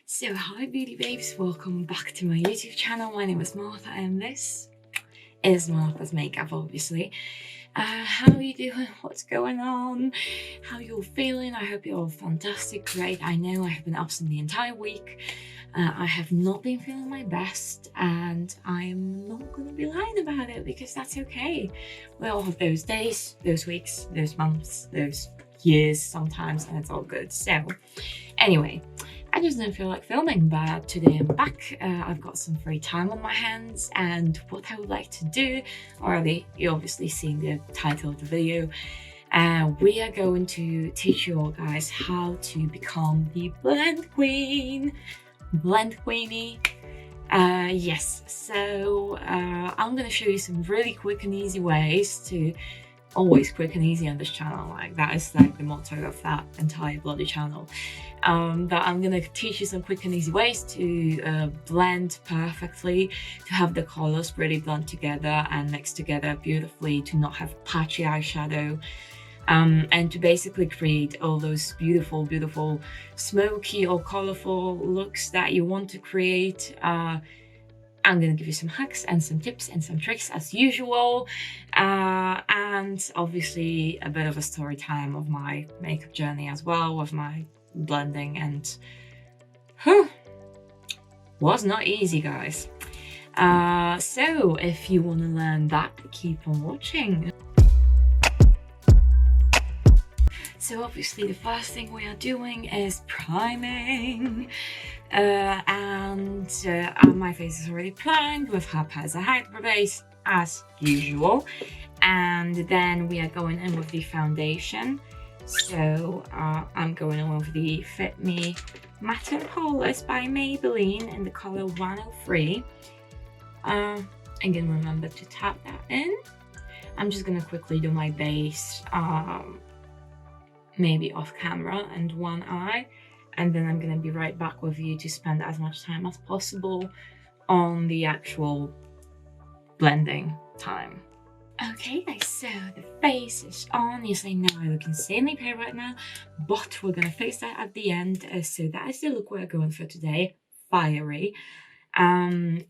So hi beauty babes, welcome back to my YouTube channel. My name is Martha and this is Martha's makeup, obviously. How are you doing? What's going on? How you're feeling? I hope you're all fantastic, great. I know I have been absent the entire week. I have not been feeling my best and I'm not going to be lying about it because that's okay. We all have those days, those weeks, those months, those years sometimes, and it's all good. So anyway, I just didn't feel like filming, but today I'm back. I've got some free time on my hands, and what I would like to do, already you obviously seen the title of the video, we are going to teach you all guys how to become the blend queen, blend queenie. Yes, so I'm gonna show you some really quick and easy ways to, always quick and easy on this channel, like that is like the motto of that entire bloody channel. But I'm gonna teach you some quick and easy ways to blend perfectly, to have the colors really blend together and mix together beautifully, to not have patchy eyeshadow, and to basically create all those beautiful smoky or colorful looks that you want to create. I'm going to give you some hacks and some tips and some tricks as usual, and obviously a bit of a story time of my makeup journey as well with my blending, and was not easy, guys. So if you want to learn that, keep on watching. So obviously the first thing we are doing is priming, and my face is already primed with her Paese Hydrobase as usual, and then we are going in with the foundation. So I'm going in with the Fit Me Matte and Polish by Maybelline in the color 103. Again, remember to tap that in. I'm just gonna quickly do my base, maybe off camera and one eye, and then I'm gonna be right back with you to spend as much time as possible on the actual blending time. Okay guys, so the face is on. Yes, I know I look insanely pale right now, but we're gonna fix that at the end. So that is the look we're going for today, fiery. Yes,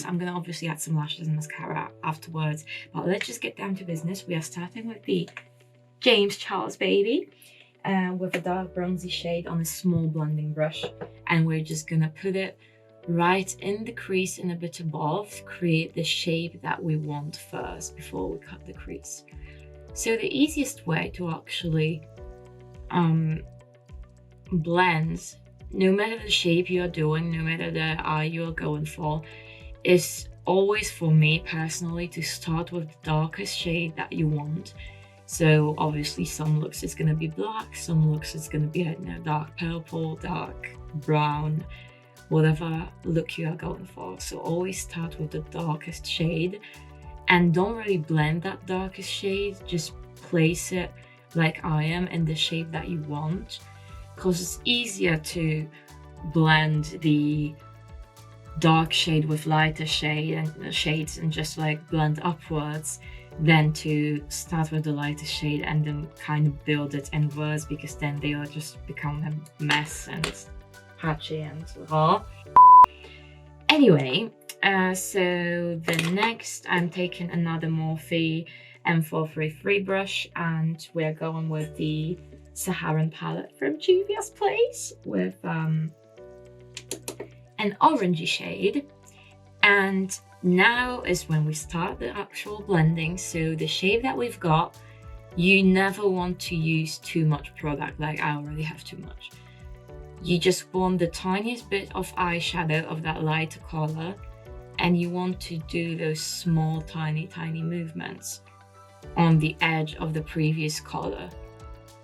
I'm gonna obviously add some lashes and mascara afterwards, but let's just get down to business. We are starting with the James Charles baby, with a dark bronzy shade on a small blending brush, and we're just gonna put it right in the crease and a bit above, create the shape that we want first before we cut the crease. So the easiest way to actually blend, no matter the shape you're doing, no matter the eye you're going for, is always, for me personally, to start with the darkest shade that you want. So obviously some looks it's going to be black, some looks it's going to be, you know, dark purple, dark brown, whatever look you are going for. So always start with the darkest shade and don't really blend that darkest shade, just place it like I am in the shape that you want, because it's easier to blend the dark shade with lighter shade and shades and just like blend upwards than to start with the lighter shade and then kind of build it inwards, because then they will just become a mess and patchy and raw. Anyway, so the next I'm taking another Morphe M433 brush, and we're going with the Saharan palette from Juvia's Place with an orangey shade. And now is when we start the actual blending. So the shade that we've got, you never want to use too much product, like I already have too much. You just want the tiniest bit of eyeshadow of that lighter color, and you want to do those small tiny movements on the edge of the previous color.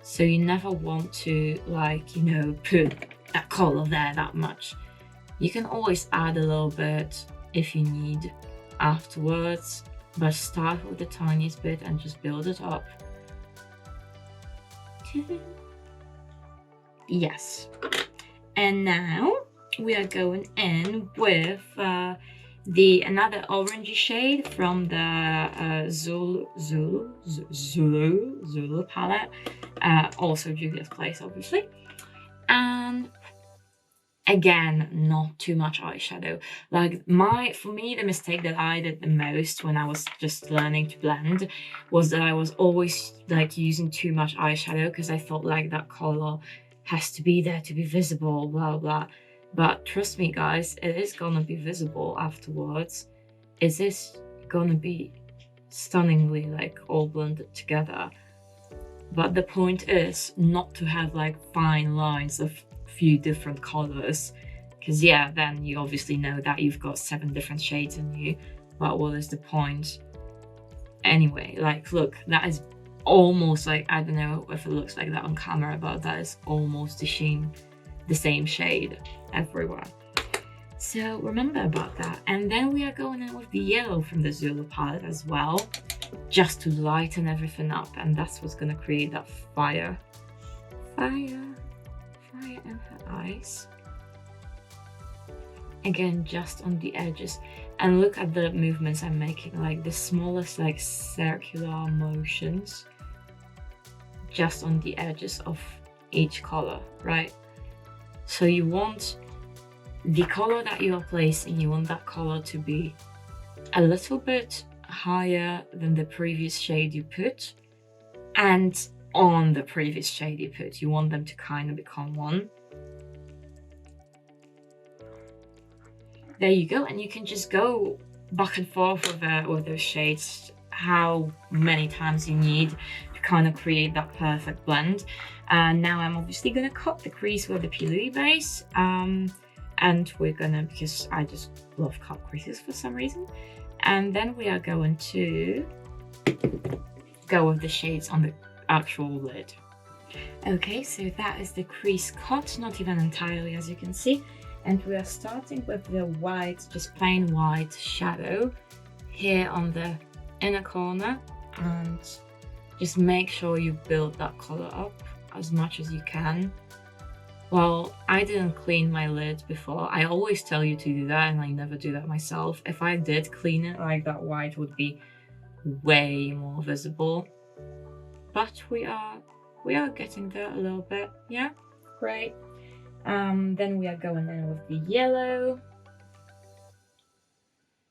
So you never want to, like, you know, put that color there that much. You can always add a little bit if you need afterwards, but start with the tiniest bit and just build it up. Yes. And now we are going in with another orangey shade from the Zulu palette, also Juvia's Place, obviously. And again, not too much eyeshadow. Like for me, the mistake that I did the most when I was just learning to blend was that I was always like using too much eyeshadow because I thought like that color has to be there to be visible, blah blah. But trust me guys, it is gonna be visible afterwards. It is gonna be stunningly like all blended together. But the point is not to have like fine lines of few different colors, because yeah, then you obviously know that you've got 7 different shades in you, but what is the point anyway? Like look, that is almost like, I don't know if it looks like that on camera, but that is almost the same shade everywhere. So remember about that. And then we are going in with the yellow from the Zulu palette as well, just to lighten everything up, and that's what's gonna create that fire in her eyes. Again, just on the edges, and look at the movements I'm making, like the smallest like circular motions just on the edges of each color, right? So you want the color that you are placing, you want that color to be a little bit higher than the previous shade you put, and on the previous shade you put, you want them to kind of become one. There you go, and you can just go back and forth with those shades how many times you need to kind of create that perfect blend. And now I'm obviously gonna cut the crease with the PLouise, and we're gonna, because I just love cut creases for some reason, and then we are going to go with the shades on the actual lid. Okay, so that is the crease cut, not even entirely as you can see. And we are starting with the white, just plain white shadow here on the inner corner, and just make sure you build that color up as much as you can. Well, I didn't clean my lid before. I always tell you to do that, and I never do that myself. If I did clean it, like that white would be way more visible. But we are getting there a little bit. Yeah, great. Then we are going in with the yellow.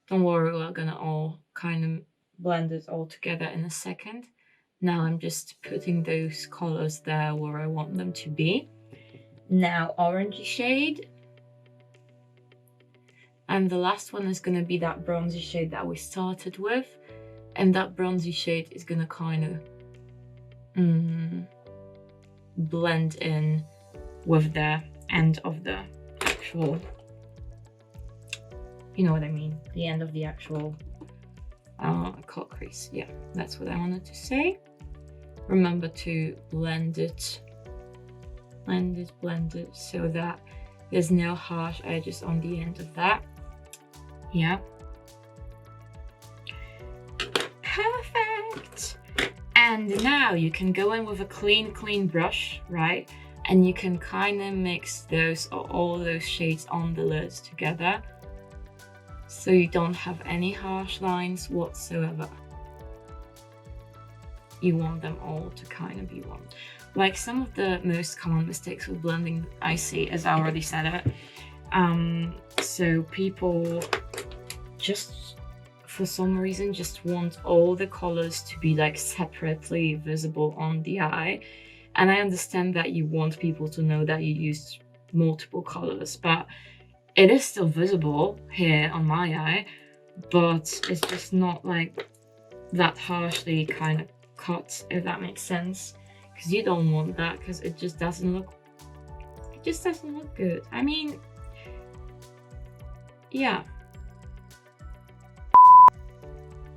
Don't worry, we're gonna all kind of blend it all together in a second. Now I'm just putting those colors there where I want them to be. Now orangey shade. And the last one is gonna be that bronzy shade that we started with. And that bronzy shade is gonna kind of blend in with the end of the actual, you know what I mean, the end of the actual cut crease. Yeah, that's what I wanted to say. Remember to blend it so that there's no harsh edges on the end of that. Yeah, perfect. And now you can go in with a clean brush, right? And you can kind of mix all those shades on the lid together, so you don't have any harsh lines whatsoever. You want them all to kind of be one. Like some of the most common mistakes with blending I see, as I already said it, so people just for some reason just want all the colors to be like separately visible on the eye. And I understand that you want people to know that you used multiple colors, but it is still visible here on my eye, but it's just not like that harshly kind of cut, if that makes sense. Because you don't want that, because it just doesn't look good. I mean, yeah.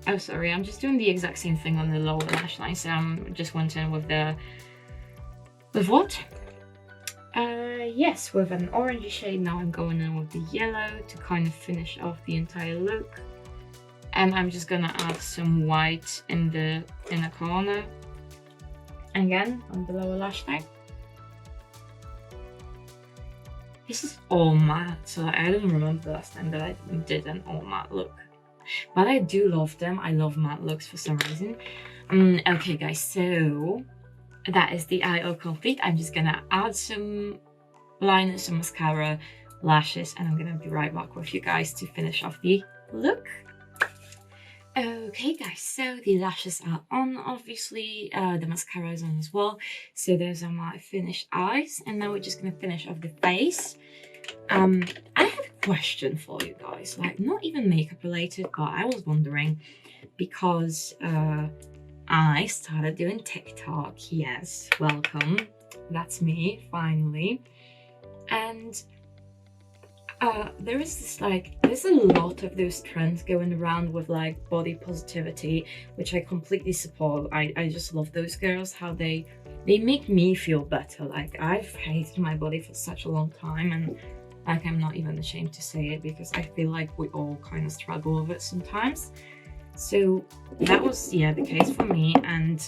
Oh, sorry, I'm just doing the exact same thing on the lower lash line, so I just went in with the what? Yes, with an orangey shade. Now I'm going in with the yellow to kind of finish off the entire look. And I'm just gonna add some white in the inner corner. Again, on the lower lash line. This is all matte, so I don't remember the last time that I did an all matte look. But I do love them. I love matte looks for some reason. Okay guys, so that is the eye all complete. I'm just gonna add some liner, some mascara, lashes, and I'm gonna be right back with you guys to finish off the look. Okay guys, so the lashes are on, obviously, the mascara is on as well, so those are my finished eyes, and now we're just gonna finish off the face. I have a question for you guys, like not even makeup related, but I was wondering because I started doing TikTok. Yes, welcome, that's me finally. And there is this there's a lot of those trends going around with like body positivity, which I completely support. I just love those girls, how they make me feel better. Like I've hated my body for such a long time, and like I'm not even ashamed to say it because I feel like we all kind of struggle with it sometimes. So that was the case for me, and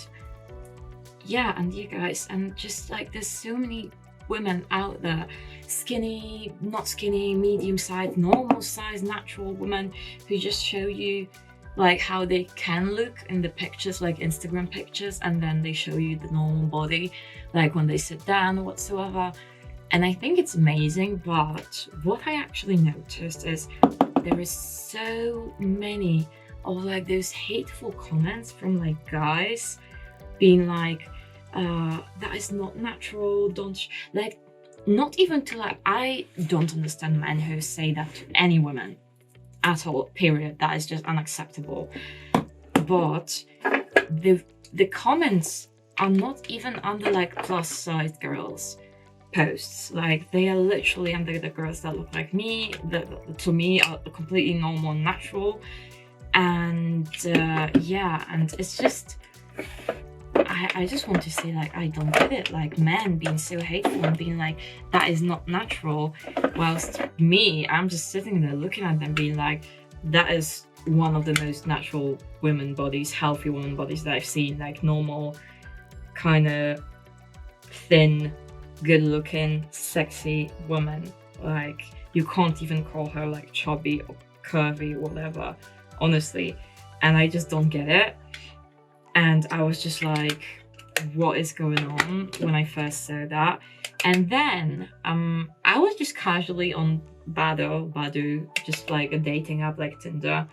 you guys, and just like there's so many women out there, skinny, not skinny, medium size, normal size, natural women, who just show you like how they can look in the pictures, like Instagram pictures, and then they show you the normal body like when they sit down or whatsoever. And I think it's amazing, but what I actually noticed is there is so many of like those hateful comments from like guys being like, that is not natural, don't like, not even to like, I don't understand men who say that to any woman at all, period. That is just unacceptable. But the comments are not even under like plus size girls posts, like they are literally under the girls that look like me, that to me are completely normal and natural. And and it's just, I just want to say, like, I don't get it, like men being so hateful and being like, that is not natural, whilst me, I'm just sitting there looking at them being like, that is one of the most natural women bodies, healthy women bodies that I've seen, like normal, kind of thin, good looking, sexy woman. Like you can't even call her like chubby or curvy or whatever, honestly. And I just don't get it. And I was just like, what is going on when I first saw that? And then I was just casually on Badoo, just like a dating app like Tinder.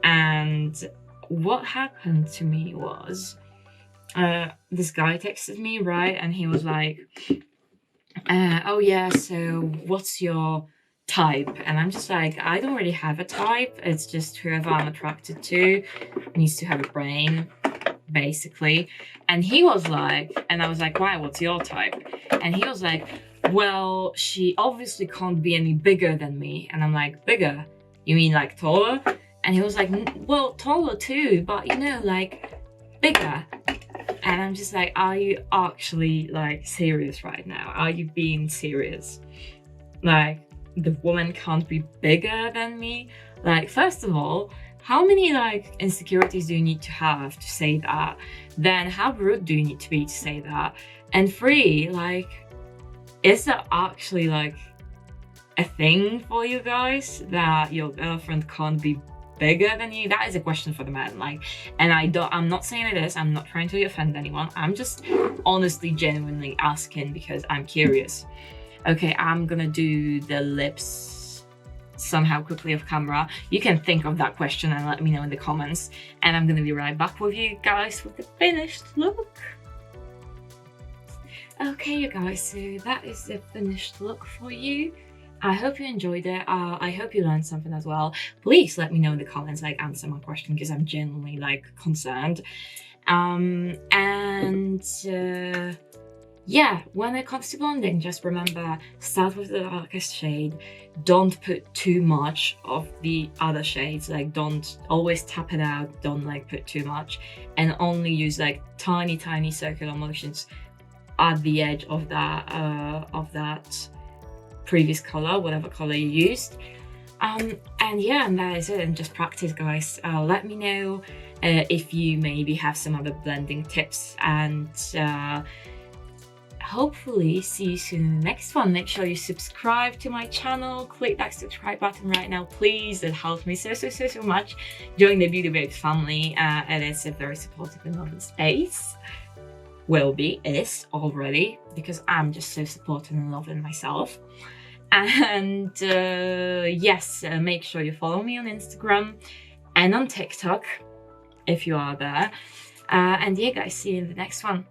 And what happened to me was, this guy texted me, right? And he was like, oh yeah, so what's your type? And I'm just like, I don't really have a type. It's just whoever I'm attracted to needs to have a brain, basically. And he was like, and I was like, why, what's your type? And he was like, well, she obviously can't be any bigger than me. And I'm like, bigger? You mean like taller? And he was like, well, taller too, but you know, like bigger. And I'm just like, are you actually like serious right now? Are you being serious? Like, the woman can't be bigger than me? Like, first of all, how many like insecurities do you need to have to say that? Then how rude do you need to be to say that? And 3, like, is that actually like a thing for you guys, that your girlfriend can't be bigger than you? That is a question for the men. Like, and I'm not saying it is, I'm not trying to offend anyone, I'm just honestly genuinely asking because I'm curious. Okay, I'm gonna do the lips somehow quickly off camera. You can think of that question and let me know in the comments, and I'm gonna be right back with you guys with the finished look. Okay, you guys, so that is the finished look for you. I hope you enjoyed it. I hope you learned something as well. Please let me know in the comments, like, answer my question, because I'm genuinely like concerned. Yeah, when it comes to blending, just remember, start with the darkest shade. Don't put too much of the other shades. Like, don't always tap it out. Don't like put too much, and only use like tiny circular motions at the edge of that previous color, whatever color you used. And that is it. And just practice, guys. Let me know if you maybe have some other blending tips, and hopefully see you soon in the next one. Make sure you subscribe to my channel. Click that subscribe button right now, please. It helps me so much. Join the Beauty Babes family. It is a very supportive and loving space. is already, because I'm just so supporting and loving myself. And yes, make sure you follow me on Instagram and on TikTok if you are there. And yeah guys, see you in the next one.